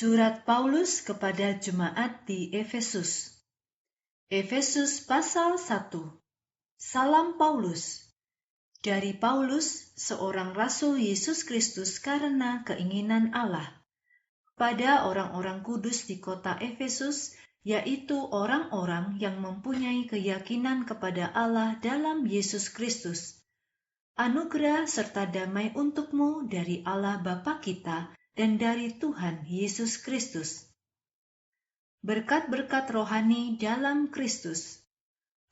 Surat Paulus kepada jemaat di Efesus. Efesus pasal 1. Salam Paulus. Dari Paulus, seorang rasul Yesus Kristus karena keinginan Allah. Pada orang-orang kudus di kota Efesus, yaitu orang-orang yang mempunyai keyakinan kepada Allah dalam Yesus Kristus. Anugerah serta damai untukmu dari Allah Bapa kita dan dari Tuhan Yesus Kristus. Berkat-berkat rohani dalam Kristus.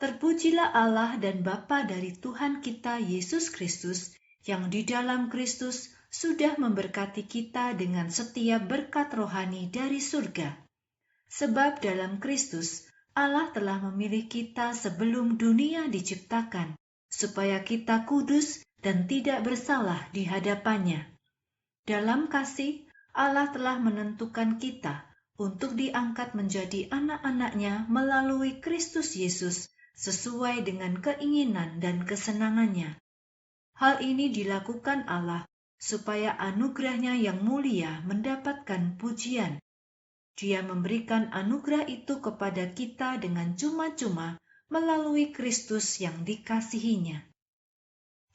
Terpujilah Allah dan Bapa dari Tuhan kita Yesus Kristus, yang di dalam Kristus sudah memberkati kita dengan setiap berkat rohani dari surga. Sebab dalam Kristus, Allah telah memilih kita sebelum dunia diciptakan, supaya kita kudus dan tidak bersalah di hadapannya. Dalam kasih, Allah telah menentukan kita untuk diangkat menjadi anak-anaknya melalui Kristus Yesus sesuai dengan keinginan dan kesenangannya. Hal ini dilakukan Allah supaya anugerahnya yang mulia mendapatkan pujian. Dia memberikan anugerah itu kepada kita dengan cuma-cuma melalui Kristus yang dikasihinya.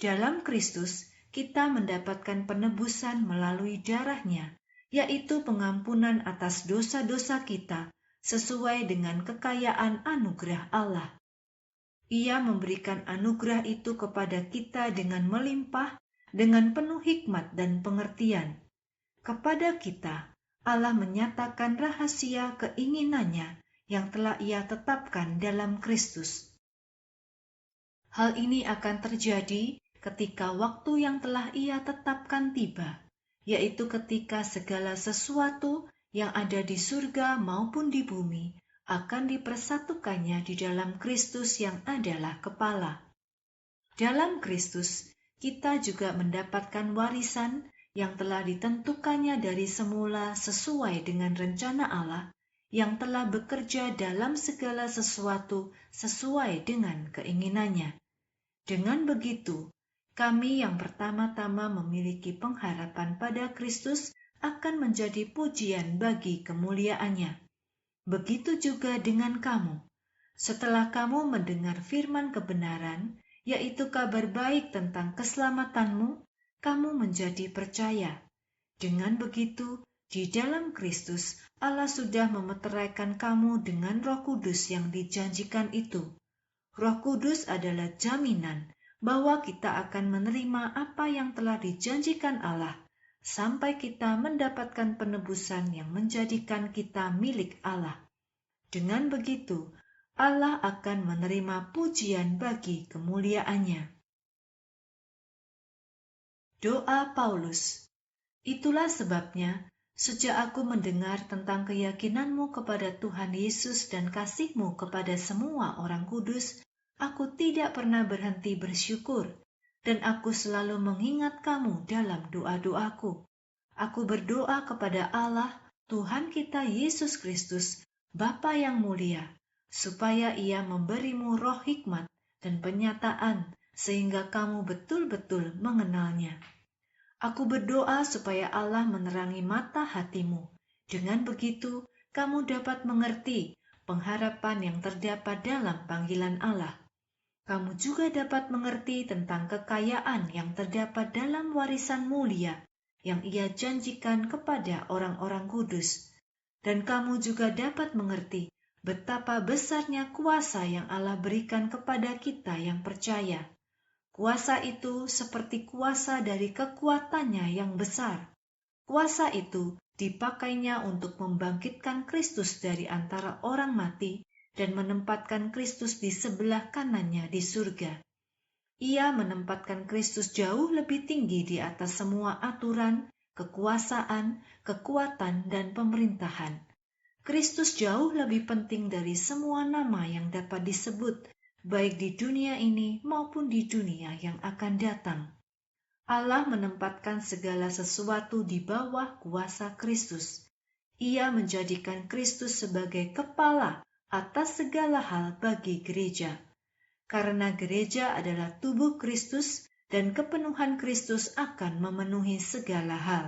Dalam Kristus, kita mendapatkan penebusan melalui darahnya, yaitu pengampunan atas dosa-dosa kita sesuai dengan kekayaan anugerah Allah. Ia memberikan anugerah itu kepada kita dengan melimpah, dengan penuh hikmat dan pengertian. Kepada kita, Allah menyatakan rahasia keinginannya yang telah Ia tetapkan dalam Kristus. Hal ini akan terjadi ketika waktu yang telah Ia tetapkan tiba, yaitu ketika segala sesuatu yang ada di surga maupun di bumi akan dipersatukannya di dalam Kristus yang adalah kepala. Dalam Kristus, kita juga mendapatkan warisan yang telah ditentukannya dari semula sesuai dengan rencana Allah yang telah bekerja dalam segala sesuatu sesuai dengan keinginannya. Dengan begitu, kami yang pertama-tama memiliki pengharapan pada Kristus akan menjadi pujian bagi kemuliaannya. Begitu juga dengan kamu. Setelah kamu mendengar firman kebenaran, yaitu kabar baik tentang keselamatanmu, kamu menjadi percaya. Dengan begitu, di dalam Kristus, Allah sudah memeteraikan kamu dengan Roh Kudus yang dijanjikan itu. Roh Kudus adalah jaminan bahwa kita akan menerima apa yang telah dijanjikan Allah, sampai kita mendapatkan penebusan yang menjadikan kita milik Allah. Dengan begitu, Allah akan menerima pujian bagi kemuliaannya. Doa Paulus. Itulah sebabnya, sejak aku mendengar tentang keyakinanmu kepada Tuhan Yesus dan kasihmu kepada semua orang kudus, aku tidak pernah berhenti bersyukur, dan aku selalu mengingat kamu dalam doa-doaku. Aku berdoa kepada Allah, Tuhan kita Yesus Kristus, Bapa yang mulia, supaya Ia memberimu roh hikmat dan penyataan, sehingga kamu betul-betul mengenalnya. Aku berdoa supaya Allah menerangi mata hatimu. Dengan begitu, kamu dapat mengerti pengharapan yang terdapat dalam panggilan Allah. Kamu juga dapat mengerti tentang kekayaan yang terdapat dalam warisan mulia yang Ia janjikan kepada orang-orang kudus. Dan kamu juga dapat mengerti betapa besarnya kuasa yang Allah berikan kepada kita yang percaya. Kuasa itu seperti kuasa dari kekuatannya yang besar. Kuasa itu dipakainya untuk membangkitkan Kristus dari antara orang mati dan menempatkan Kristus di sebelah kanannya di surga. Ia menempatkan Kristus jauh lebih tinggi di atas semua aturan, kekuasaan, kekuatan, dan pemerintahan. Kristus jauh lebih penting dari semua nama yang dapat disebut, baik di dunia ini maupun di dunia yang akan datang. Allah menempatkan segala sesuatu di bawah kuasa Kristus. Ia menjadikan Kristus sebagai kepala atas segala hal bagi gereja. Karena gereja adalah tubuh Kristus dan kepenuhan Kristus akan memenuhi segala hal.